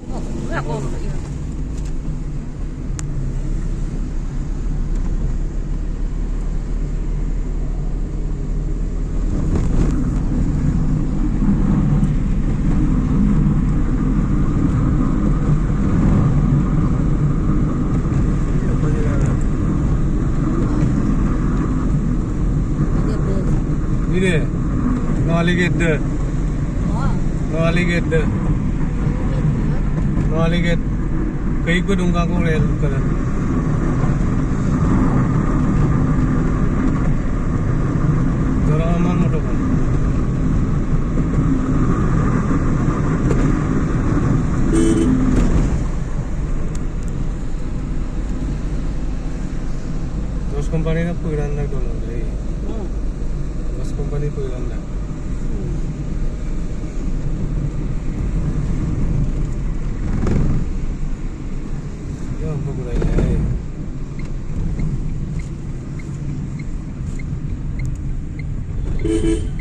Ako. Ini no alligator. No alligator. No alligator. कहीं को डूंगा को रेल कर जरा अमन मोटो कर दोस्त कंपनी ना पुरान ना डोलो रे दोस्त कंपनी पुरान ना Thank you.